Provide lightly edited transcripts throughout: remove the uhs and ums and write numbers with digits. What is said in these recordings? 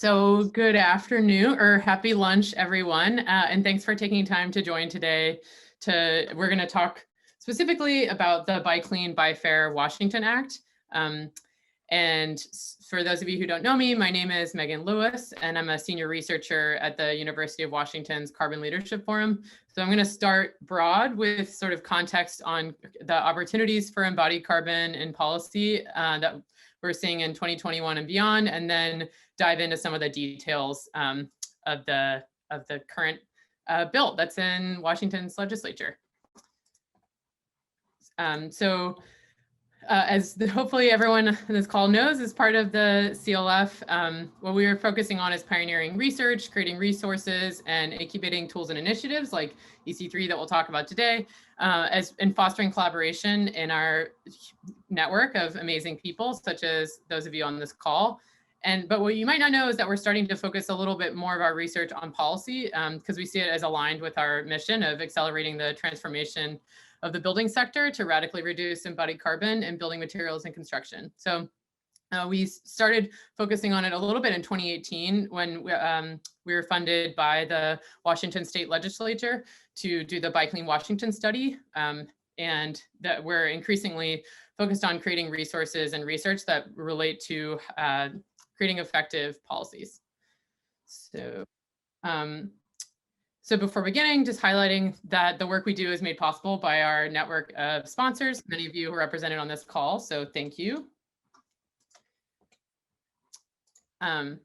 So good afternoon or happy lunch, everyone. And thanks for taking time to join today. We're going to talk specifically about the Buy Clean, Buy Fair Washington Act. And for those of you who don't know me, my name is Meghan Lewis, and I'm a senior researcher at the University of Washington's Carbon Leadership Forum. So I'm going to start broad with sort of context on the opportunities for embodied carbon in policy that we're seeing in 2021 and beyond, and then dive into some of the details of the current bill that's in Washington's legislature. As hopefully everyone on this call knows, as part of the CLF, what we are focusing on is pioneering research, creating resources, and incubating tools and initiatives like EC3 that we'll talk about today, and fostering collaboration in our network of amazing people, such as those of you on this call. But what you might not know is that we're starting to focus a little bit more of our research on policy because we see it as aligned with our mission of accelerating the transformation of the building sector to radically reduce embodied carbon in building materials and construction. So we started focusing on it a little bit in 2018 when we were funded by the Washington State Legislature to do the Buy Clean Washington study. And that we're increasingly focused on creating resources and research that relate to creating effective policies. So before beginning, just highlighting that the work we do is made possible by our network of sponsors, many of you who are represented on this call, so thank you. All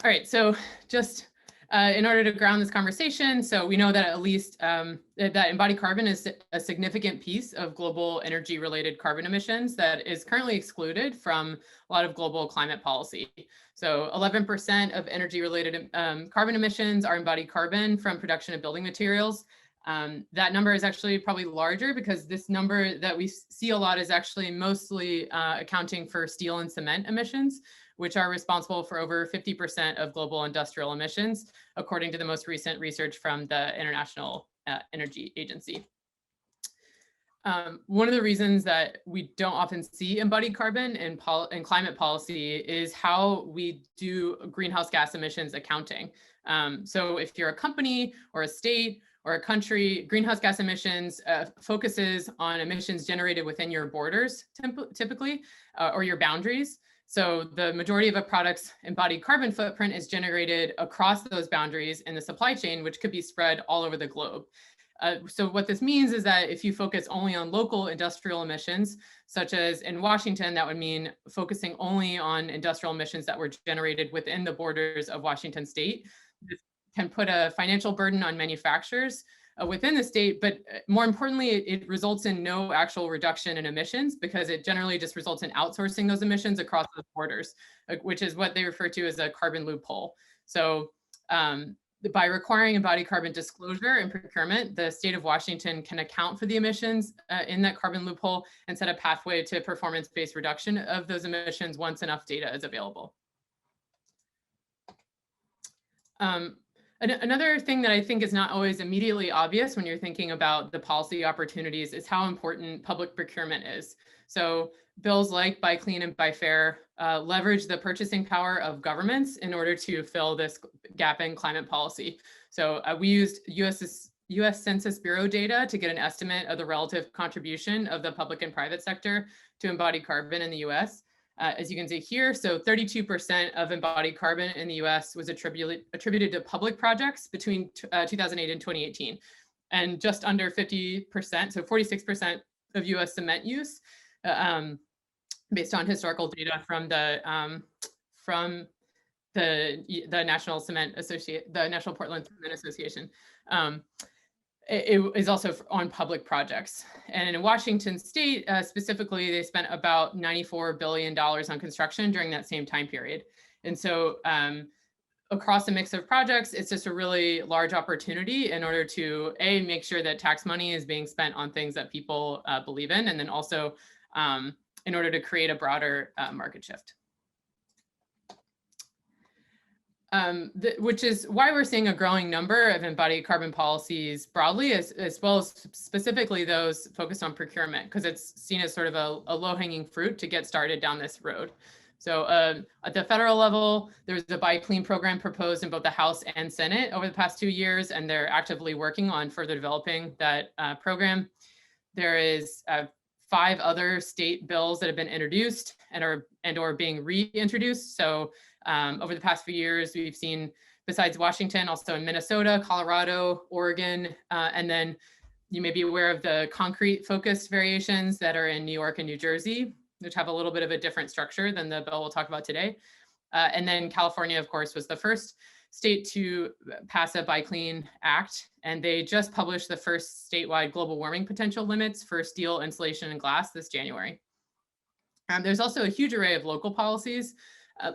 right, so just in order to ground this conversation, so we know that at least that embodied carbon is a significant piece of global energy-related carbon emissions that is currently excluded from a lot of global climate policy. So 11% of energy-related carbon emissions are embodied carbon from production of building materials. That number is actually probably larger because this number that we see a lot is actually mostly accounting for steel and cement emissions, which are responsible for over 50% of global industrial emissions, according to the most recent research from the International Energy Agency. One of the reasons that we don't often see embodied carbon in climate policy is how we do greenhouse gas emissions accounting. So if you're a company or a state or a country, greenhouse gas emissions focuses on emissions generated within your borders, typically, or your boundaries. So the majority of a product's embodied carbon footprint is generated across those boundaries in the supply chain, which could be spread all over the globe. So what this means is that if you focus only on local industrial emissions, such as in Washington, that would mean focusing only on industrial emissions that were generated within the borders of Washington state. This can put a financial burden on manufacturers within the state, but more importantly, it results in no actual reduction in emissions because it generally just results in outsourcing those emissions across the borders, which is what they refer to as a carbon loophole. So by requiring embodied carbon disclosure and procurement, the state of Washington can account for the emissions in that carbon loophole and set a pathway to performance-based reduction of those emissions once enough data is available. Another thing that I think is not always immediately obvious when you're thinking about the policy opportunities is how important public procurement is. So bills like Buy Clean and Buy Fair leverage the purchasing power of governments in order to fill this gap in climate policy. So we used US Census Bureau data to get an estimate of the relative contribution of the public and private sector to embodied carbon in the US. As you can see here, so 32% of embodied carbon in the US was attributed to public projects between 2008 and 2018. And just under 50%, so 46% of US cement use, based on historical data from the National Portland Cement Association. It is also on public projects. And in Washington state, specifically, they spent about $94 billion on construction during that same time period. And so across a mix of projects, it's just a really large opportunity in order to, A, make sure that tax money is being spent on things that people believe in, and then also in order to create a broader market shift. Which is why we're seeing a growing number of embodied carbon policies broadly, as well as specifically those focused on procurement, because it's seen as sort of a low-hanging fruit to get started down this road. So at the federal level, there's the Buy Clean program proposed in both the House and Senate over the past 2 years, and they're actively working on further developing that program. There is 5 other state bills that have been introduced and or being reintroduced. So over the past few years, we've seen, besides Washington, also in Minnesota, Colorado, Oregon, and then you may be aware of the concrete focused variations that are in New York and New Jersey, which have a little bit of a different structure than the bill we'll talk about today. And then California, of course, was the first state to pass a Buy Clean Act, and they just published the first statewide global warming potential limits for steel, insulation, and glass this January. There's also a huge array of local policies.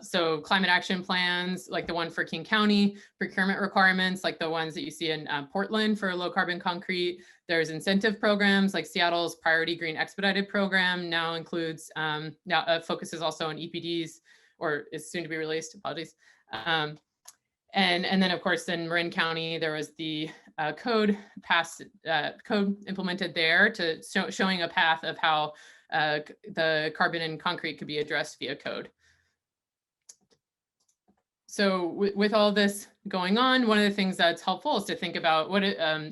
So climate action plans, like the one for King County, procurement requirements, like the ones that you see in Portland for low carbon concrete. There's incentive programs like Seattle's Priority Green Expedited program now includes, focuses also on EPDs, or is soon to be released, apologies. And then of course in Marin County, there was the code implemented there to showing a path of how the carbon in concrete could be addressed via code. So with all this going on, one of the things that's helpful is to think about what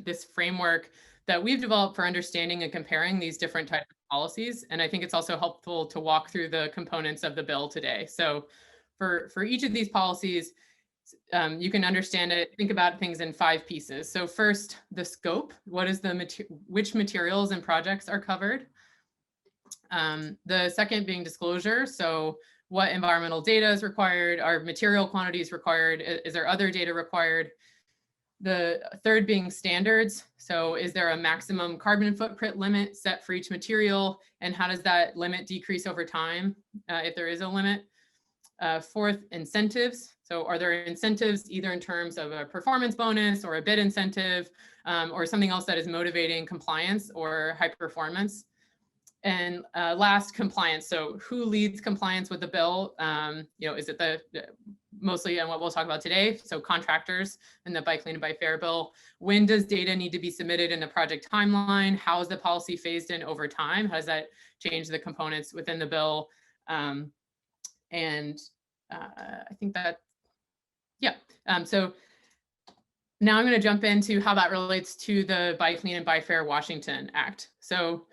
this framework that we've developed for understanding and comparing these different types of policies. And I think it's also helpful to walk through the components of the bill today. So for each of these policies, you can understand it, think about things in 5 pieces. So first, the scope, what is which materials and projects are covered? The second being disclosure. So what environmental data is required? Are material quantities required? Is there other data required? The third being standards. So is there a maximum carbon footprint limit set for each material? And how does that limit decrease over time, if there is a limit? Fourth, incentives. So are there incentives either in terms of a performance bonus or a bid incentive, or something else that is motivating compliance or high performance? And last, compliance. So who leads compliance with the bill? Is it mostly on what we'll talk about today? So contractors in the Buy Clean and Buy Fair bill. When does data need to be submitted in the project timeline? How is the policy phased in over time? How does that change the components within the bill? I think that, yeah. So now I'm going to jump into how that relates to the Buy Clean and Buy Fair Washington Act. So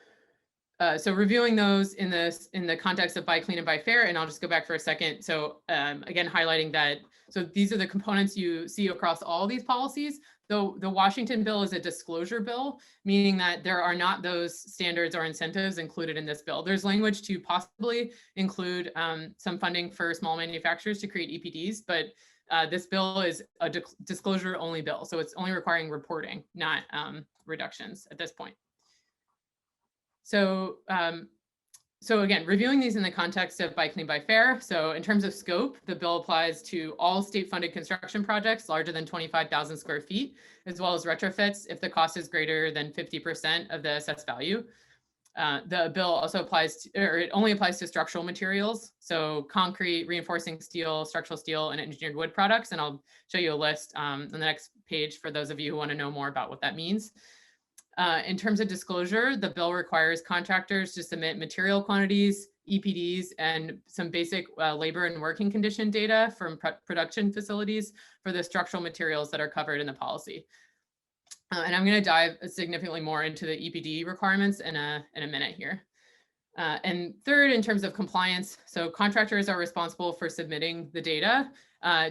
reviewing those in the context of Buy Clean and Buy Fair, and I'll just go back for a second. So again, highlighting that, so these are the components you see across all these policies. Though the Washington bill is a disclosure bill, meaning that there are not those standards or incentives included in this bill. There's language to possibly include some funding for small manufacturers to create EPDs, but this bill is a disclosure only bill. So it's only requiring reporting, not reductions at this point. So again, reviewing these in the context of Buy Clean, Buy Fair. So in terms of scope, the bill applies to all state-funded construction projects larger than 25,000 square feet, as well as retrofits if the cost is greater than 50% of the assessed value. The bill also applies to, or it only applies to structural materials. So concrete, reinforcing steel, structural steel, and engineered wood products. And I'll show you a list on the next page for those of you who want to know more about what that means. In terms of disclosure, the bill requires contractors to submit material quantities, EPDs, and some basic labor and working condition data from production facilities for the structural materials that are covered in the policy. And I'm going to dive significantly more into the EPD requirements in a minute here. And third, in terms of compliance, so contractors are responsible for submitting the data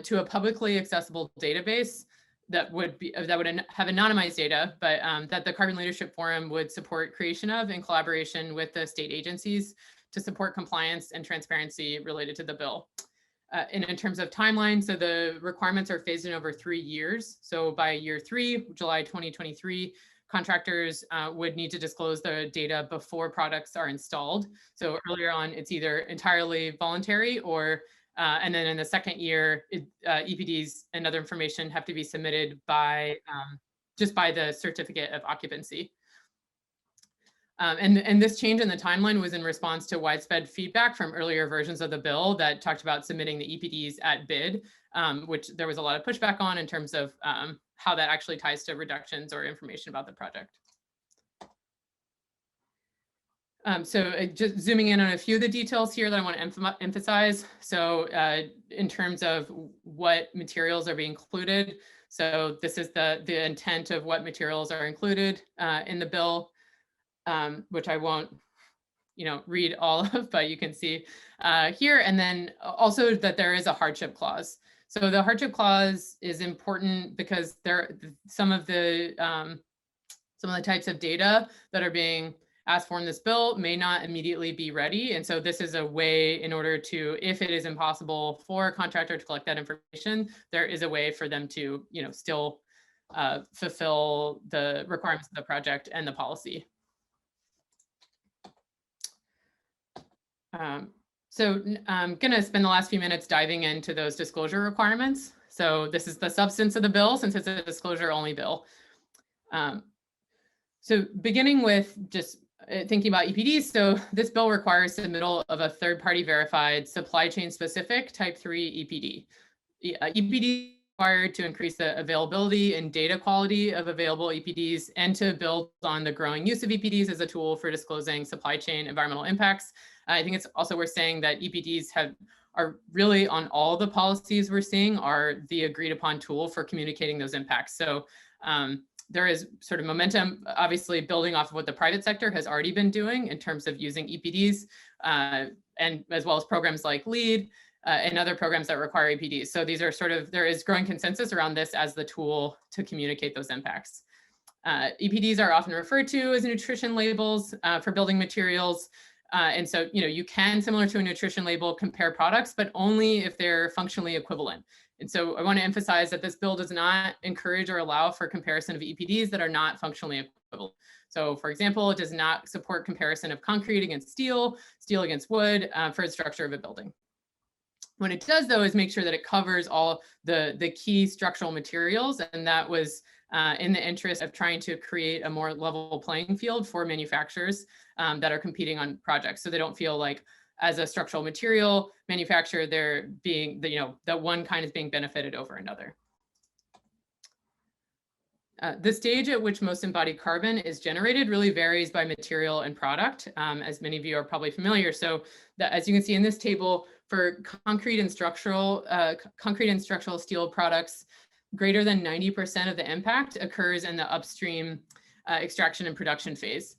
to a publicly accessible database that would have anonymized data, but that the Carbon Leadership Forum would support creation of in collaboration with the state agencies to support compliance and transparency related to the bill. And in terms of timeline, so the requirements are phased in over 3 years. So by year 3, July 2023, contractors would need to disclose the data before products are installed. So earlier on, it's either entirely voluntary or and then in the second year, EPDs and other information have to be submitted by just by the certificate of occupancy. And this change in the timeline was in response to widespread feedback from earlier versions of the bill that talked about submitting the EPDs at bid, which there was a lot of pushback on in terms of how that actually ties to reductions or information about the project. Just zooming in on a few of the details here that I want to emphasize. So in terms of what materials are being included, so this is the intent of what materials are included in the bill, which I won't read all of, but you can see here. And then also that there is a hardship clause. So the hardship clause is important because some of the types of data that are being asked for in this bill may not immediately be ready. And so this is a way in order to, if it is impossible for a contractor to collect that information, there is a way for them to, still fulfill the requirements of the project and the policy. So I'm going to spend the last few minutes diving into those disclosure requirements. So this is the substance of the bill, since it's a disclosure only bill. So beginning with just thinking about EPDs, so this bill requires submittal of a third-party verified supply chain specific type 3 EPD. EPD required to increase the availability and data quality of available EPDs and to build on the growing use of EPDs as a tool for disclosing supply chain environmental impacts. I think it's also worth saying that EPDs are really on all the policies we're seeing are the agreed upon tool for communicating those impacts. So there is sort of momentum, obviously building off of what the private sector has already been doing in terms of using EPDs, and as well as programs like LEAD and other programs that require EPDs. So these are there is growing consensus around this as the tool to communicate those impacts. EPDs are often referred to as nutrition labels for building materials. And so, you can, similar to a nutrition label, compare products, but only if they're functionally equivalent. And so I want to emphasize that this bill does not encourage or allow for comparison of EPDs that are not functionally equivalent. So for example, it does not support comparison of concrete against steel, steel against wood for the structure of a building. What it does, though, is make sure that it covers all the key structural materials, and that was in the interest of trying to create a more level playing field for manufacturers that are competing on projects. So they don't feel like, as a structural material manufacturer, they're being, that one kind is being benefited over another. The stage at which most embodied carbon is generated really varies by material and product, as many of you are probably familiar. So as you can see in this table, for concrete and structural steel products, greater than 90% of the impact occurs in the upstream extraction and production phase.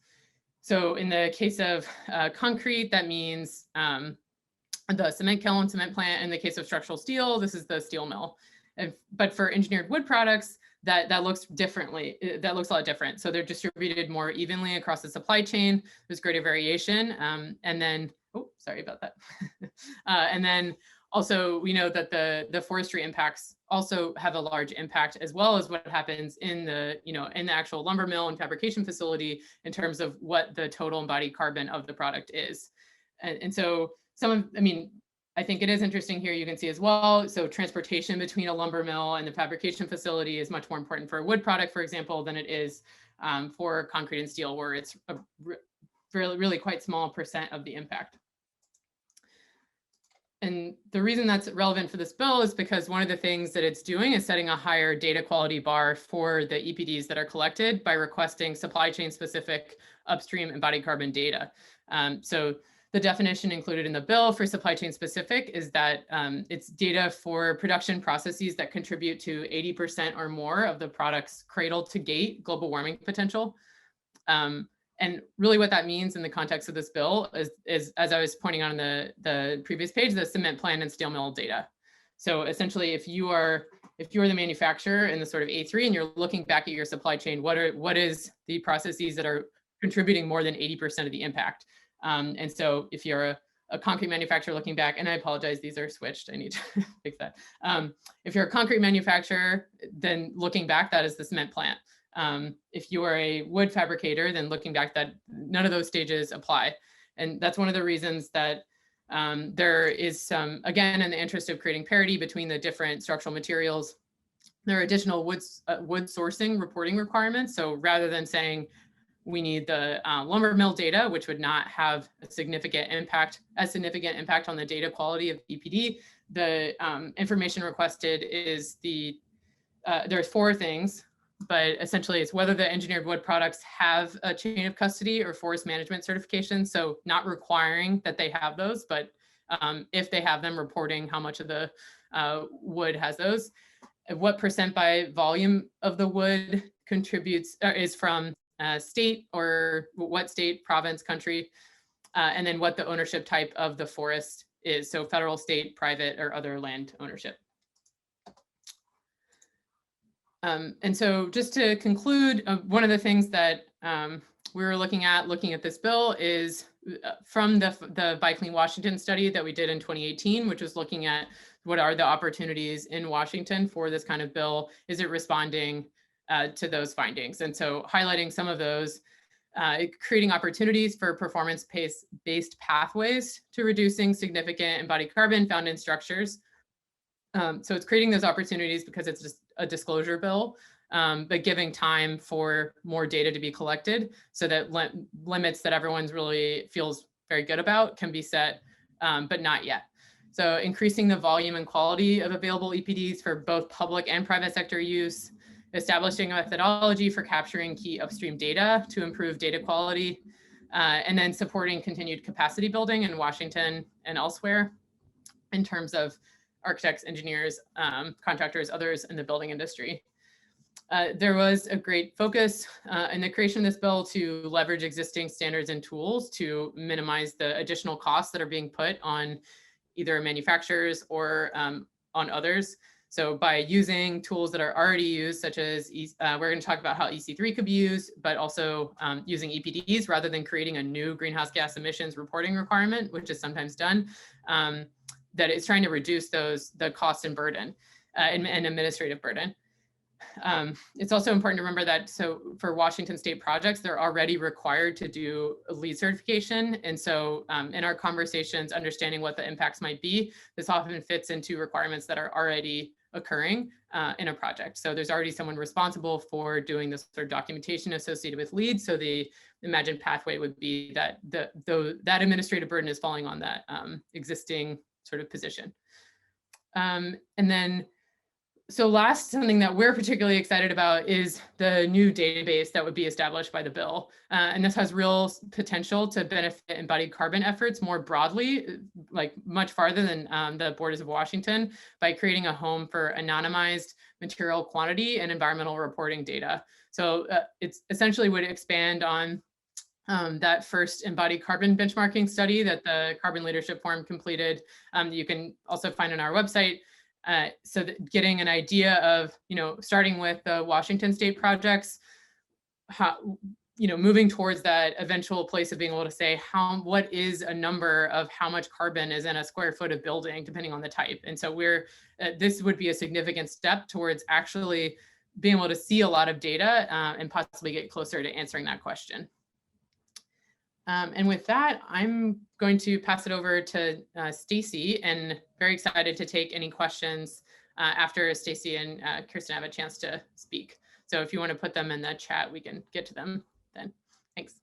So in the case of concrete, that means the cement kiln, cement plant. In the case of structural steel, this is the steel mill. But for engineered wood products, that looks differently. That looks a lot different. So they're distributed more evenly across the supply chain. There's greater variation. And then, oh, sorry about that. And then also, we know that the forestry impacts also have a large impact, as well as what happens in the actual lumber mill and fabrication facility in terms of what the total embodied carbon of the product is. And so I think it is interesting here, you can see as well. So transportation between a lumber mill and the fabrication facility is much more important for a wood product, for example, than it is for concrete and steel, where it's a really quite small percent of the impact. And the reason that's relevant for this bill is because one of the things that it's doing is setting a higher data quality bar for the EPDs that are collected by requesting supply chain specific upstream embodied carbon data. So the definition included in the bill for supply chain specific is that it's data for production processes that contribute to 80% or more of the product's cradle to gate global warming potential. And really what that means in the context of this bill is as I was pointing out on the previous page, the cement plant and steel mill data. So essentially, if you are the manufacturer in the sort of A3 and you're looking back at your supply chain, what is the processes that are contributing more than 80% of the impact? And so if you're a concrete manufacturer looking back, and I apologize, these are switched, I need to fix that. If you're a concrete manufacturer, then looking back, that is the cement plant. If you are a wood fabricator, then looking back, that none of those stages apply. And that's one of the reasons that there is some, again, in the interest of creating parity between the different structural materials, there are additional wood sourcing reporting requirements. So rather than saying we need the lumber mill data, which would not have a significant impact on the data quality of EPD, the information requested is there's 4 things. but essentially it's whether the engineered wood products have a chain of custody or forest management certification. So not requiring that they have those, but if they have them, reporting how much of the wood has those. What percent by volume of the wood contributes is from state, or what state, province, country, and then what the ownership type of the forest is. So federal, state, private, or other land ownership. And so just to conclude, one of the things that we were looking at this bill is from the Buy Clean Washington study that we did in 2018, which was looking at what are the opportunities in Washington for this kind of bill? Is it responding to those findings? And so highlighting some of those, creating opportunities for performance-based pathways to reducing significant embodied carbon found in structures. So it's creating those opportunities because it's just a disclosure bill, but giving time for more data to be collected so that limits that everyone's really feels very good about can be set, but not yet. So increasing the volume and quality of available EPDs for both public and private sector use, establishing a methodology for capturing key upstream data to improve data quality, and then supporting continued capacity building in Washington and elsewhere in terms of architects, engineers, contractors, others in the building industry. There was a great focus in the creation of this bill to leverage existing standards and tools to minimize the additional costs that are being put on either manufacturers or on others. So by using tools that are already used, such as, we're going to talk about how EC3 could be used, but also using EPDs rather than creating a new greenhouse gas emissions reporting requirement, which is sometimes done, that it's trying to reduce the cost and burden and administrative burden. It's also important to remember that, so for Washington state projects, they're already required to do a LEED certification. And so in our conversations, understanding what the impacts might be, this often fits into requirements that are already occurring in a project. So there's already someone responsible for doing this sort of documentation associated with LEED. So the imagined pathway would be that that administrative burden is falling on that existing sort of position. And then, so last, something that we're particularly excited about is the new database that would be established by the bill. And this has real potential to benefit embodied carbon efforts more broadly, like much farther than the borders of Washington, by creating a home for anonymized material quantity and environmental reporting data. So it's essentially would expand on that first embodied carbon benchmarking study that the Carbon Leadership Forum completed. You can also find on our website. So that getting an idea of, starting with the Washington state projects, how, moving towards that eventual place of being able to say what is a number of how much carbon is in a square foot of building, depending on the type. And so this would be a significant step towards actually being able to see a lot of data and possibly get closer to answering that question. And with that, I'm going to pass it over to Stacy, and very excited to take any questions after Stacy and Kirsten have a chance to speak. So if you want to put them in the chat, we can get to them then. Thanks.